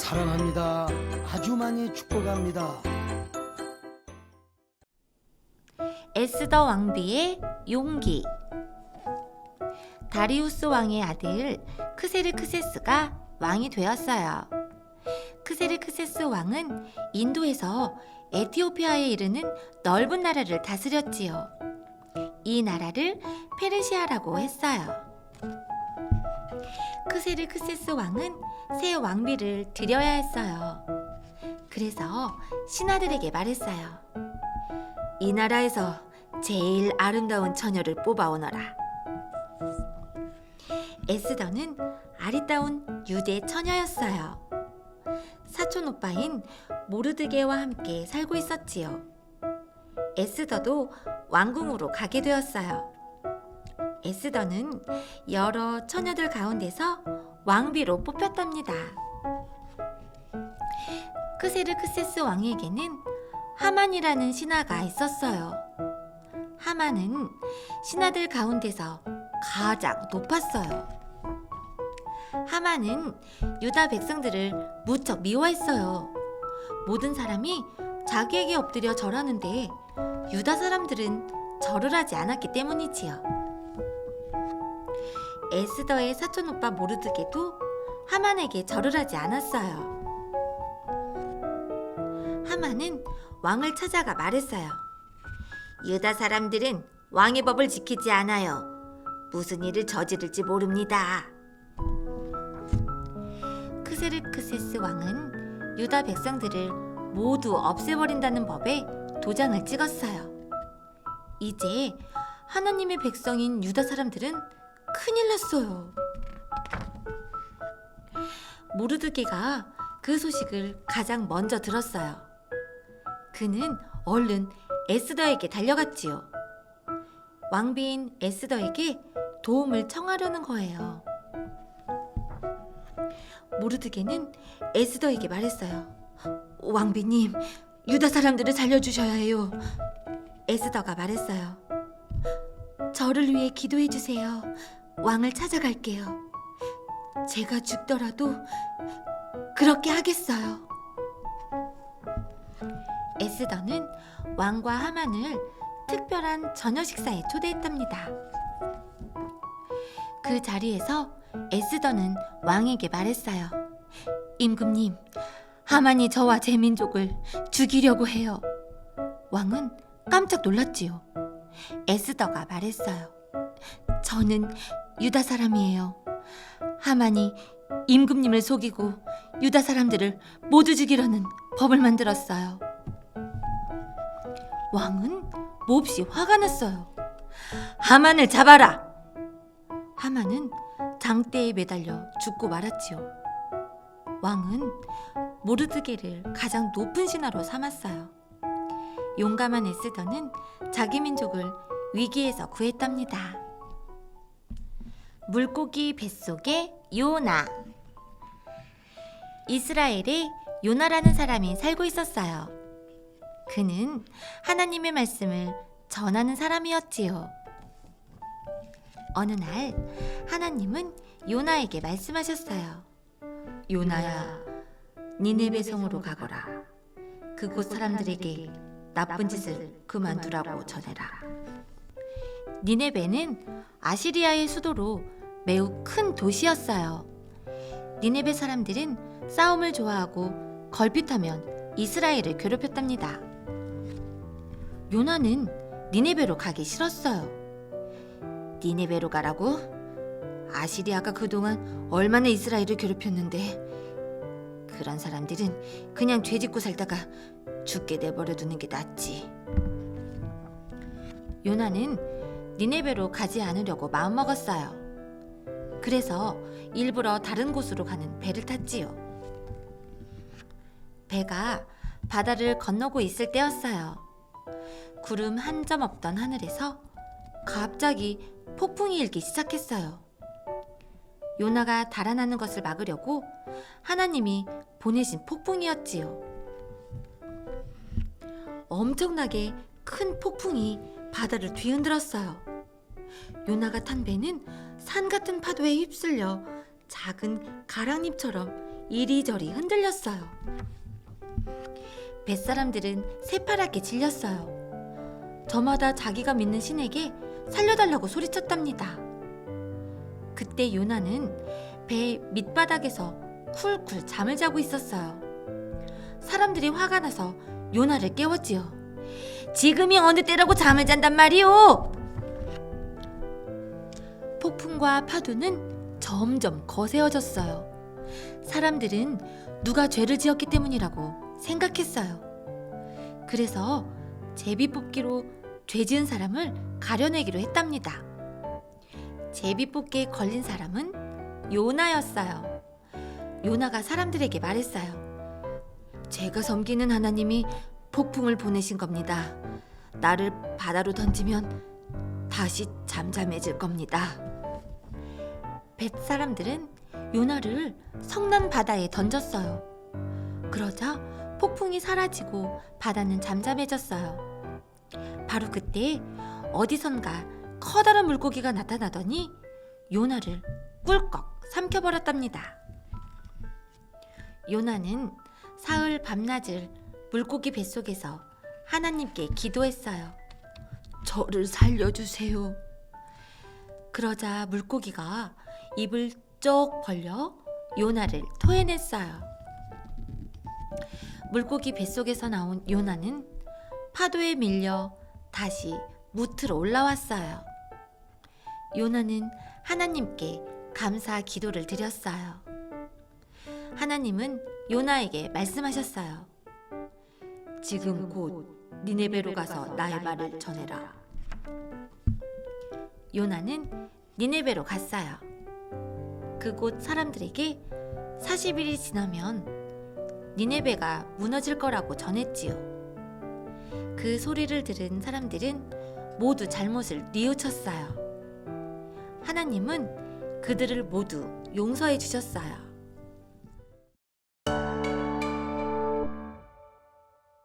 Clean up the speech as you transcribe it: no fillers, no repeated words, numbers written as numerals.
사랑합니다. 아주 많이 축복합니다. 에스더 왕비의 용기. 다리우스 왕의 아들 크세르크세스가 왕이 되었어요. 크세르크세스 왕은 인도에서 에티오피아에 이르는 넓은 나라를 다스렸지요. 이 나라를 페르시아라고 했어요. 크세르크세스 왕은 새 왕비를 드려야 했어요. 그래서 신하들에게 말했어요. 이 나라에서 제일 아름다운 처녀를 뽑아오너라. 에스더는 아리따운 유대 처녀였어요. 사촌 오빠인 모르드게와 함께 살고 있었지요. 에스더도 왕궁으로 가게 되었어요. 에스더는 여러 처녀들 가운데서 왕비로 뽑혔답니다. 크세르크세스 왕에게는 하만이라는 신하가 있었어요. 하만은 신하들 가운데서 가장 높았어요. 하만은 유다 백성들을 무척 미워했어요. 모든 사람이 자기에게 엎드려 절하는데 유다 사람들은 절을 하지 않았기 때문이지요. 에스더의 사촌 오빠 모르드게도 하만에게 절을 하지 않았어요. 하만은 왕을 찾아가 말했어요. 유다 사람들은 왕의 법을 지키지 않아요. 무슨 일을 저지를지 모릅니다. 크세르크세스 왕은 유다 백성들을 모두 없애버린다는 법에 도장을 찍었어요. 이제 하나님의 백성인 유다 사람들은 큰일 났어요. 모르드게가 그 소식을 가장 먼저 들었어요. 그는 얼른 에스더에게 달려갔지요. 왕비인 에스더에게 도움을 청하려는 거예요. 모르드게는 에스더에게 말했어요. 왕비님, 유다 사람들을 살려주셔야 해요. 에스더가 말했어요. 저를 위해 기도해 주세요. 왕을 찾아갈게요. 제가 죽더라도 그렇게 하겠어요. 에스더는 왕과 하만을 특별한 저녁 식사에 초대했답니다. 그 자리에서 에스더는 왕에게 말했어요. 임금님, 하만이 저와 제 민족을 죽이려고 해요. 왕은 깜짝 놀랐지요. 에스더가 말했어요. 저는 유다 사람이에요. 하만이 임금님을 속이고 유다 사람들을 모두 죽이려는 법을 만들었어요. 왕은 몹시 화가 났어요. 하만을 잡아라! 하만은 장대에 매달려 죽고 말았지요. 왕은 모르드게를 가장 높은 신하로 삼았어요. 용감한 에스더는 자기 민족을 위기에서 구했답니다. 물고기 뱃속의 요나. 이스라엘에 요나라는 사람이 살고 있었어요. 그는 하나님의 말씀을 전하는 사람이었지요. 어느 날 하나님은 요나에게 말씀하셨어요. 요나야, 니네베 성으로 가거라. 그곳 사람들에게 나쁜 짓을 그만두라고 전해라. 니네베는 아시리아의 수도로 매우 큰 도시였어요. 니네베 사람들은 싸움을 좋아하고 걸핏하면 이스라엘을 괴롭혔답니다. 요나는 니네베로 가기 싫었어요. 니네베로 가라고? 아시리아가 그동안 얼마나 이스라엘을 괴롭혔는데 그런 사람들은 그냥 죄짓고 살다가 죽게 내버려 두는 게 낫지. 요나는 니네베로 가지 않으려고 마음먹었어요. 그래서 일부러 다른 곳으로 가는 배를 탔지요. 배가 바다를 건너고 있을 때였어요. 구름 한 점 없던 하늘에서 갑자기 폭풍이 일기 시작했어요. 요나가 달아나는 것을 막으려고 하나님이 보내신 폭풍이었지요. 엄청나게 큰 폭풍이 바다를 뒤흔들었어요. 요나가 탄 배는 산 같은 파도에 휩쓸려 작은 가랑잎처럼 이리저리 흔들렸어요. 뱃사람들은 새파랗게 질렸어요. 저마다 자기가 믿는 신에게 살려달라고 소리쳤답니다. 그때 요나는 배 밑바닥에서 쿨쿨 잠을 자고 있었어요. 사람들이 화가 나서 요나를 깨웠지요. 지금이 어느 때라고 잠을 잔단 말이오! 폭풍과 파도는 점점 거세어졌어요. 사람들은 누가 죄를 지었기 때문이라고 생각했어요. 그래서 제비뽑기로 죄 지은 사람을 가려내기로 했답니다. 제비뽑기에 걸린 사람은 요나였어요. 요나가 사람들에게 말했어요. 제가 섬기는 하나님이 폭풍을 보내신 겁니다. 나를 바다로 던지면 다시 잠잠해질 겁니다. 뱃사람들은 요나를 성난 바다에 던졌어요. 그러자 폭풍이 사라지고 바다는 잠잠해졌어요. 바로 그때 어디선가 커다란 물고기가 나타나더니 요나를 꿀꺽 삼켜버렸답니다. 요나는 사흘 밤낮을 물고기 뱃속에서 하나님께 기도했어요. 저를 살려주세요. 그러자 물고기가 입을 쩍 벌려 요나를 토해냈어요. 물고기 뱃속에서 나온 요나는 파도에 밀려 다시 무트로 올라왔어요. 요나는 하나님께 감사 기도를 드렸어요. 하나님은 요나에게 말씀하셨어요. 지금 곧 니네베로 가서 나의 말을 전해라. 요나는 니네베로 갔어요. 그곳 사람들에게 40일이 지나면 니네베가 무너질 거라고 전했지요. 그 소리를 들은 사람들은 모두 잘못을 뉘우쳤어요. 하나님은 그들을 모두 용서해 주셨어요.